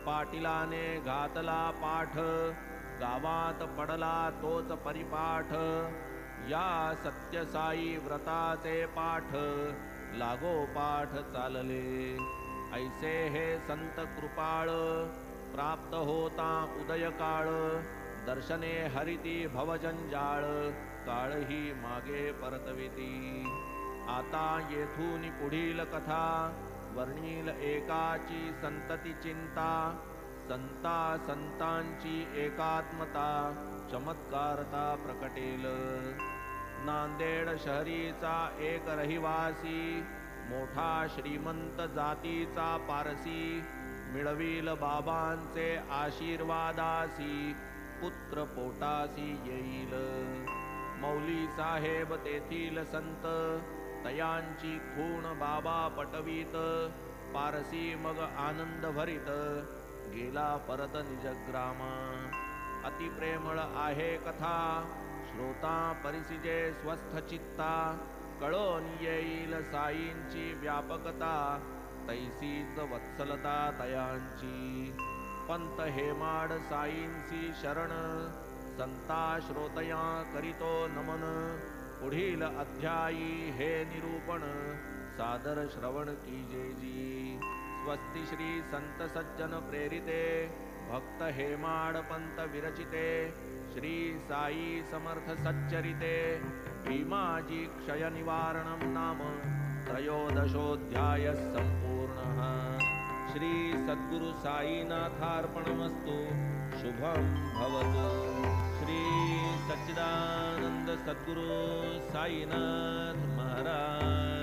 पाटीलाने घातला पाठ, गावात पडला तोच परिपाठ. या सत्यसाई व्रताचे पाठ, लागो पाठ चालले. ऐसे हे संत कृपाळ, प्राप्त होता उदय काळ. दर्शने हरिती भवजंजाळ, काळही मागे परतविती. आता येथून पुढील कथा, वर्णील एकाची संतती चिंता. संता संतांची एकात्मता, चमत्कारता प्रकटेल. नांदेड शहरीचा एक रहिवासी, मोठा श्रीमंत जातीचा पारसी. मिळवील बाबांचे आशीर्वादासी, पुत्र पोटासी येईल. मौली साहेब तेथील संत, तयांची खूण बाबा पटवीत. पारसी मग आनंद भरीत, गेला परत निजग्रामा. अति प्रेमळ आहे कथा, श्रोता परिसिजे स्वस्थ चित्ता. कळोन येईल साईंची व्यापकता, तैसीच वत्सलता तयांची. पंत हेमाड साईंची शरण, संता श्रोतया करीतो नमन. पुढील अध्यायी हे निरूपण, सादर श्रवण कीजेजी. स्वस्ति श्री संत सज्जन प्रेरिते, भक्त हेमाड पंत विरचिते. श्री साई समर्थ सच्चरिते, भीमाजी क्षय निवारणं नाम त्रयोदशोऽध्यायः सम्पूर्णः. श्री सद्गुरु साईनाथार्पणमस्तु. शुभं भवतु. श्री सच्चिदानंद सद्गुरु साईनाथ महाराज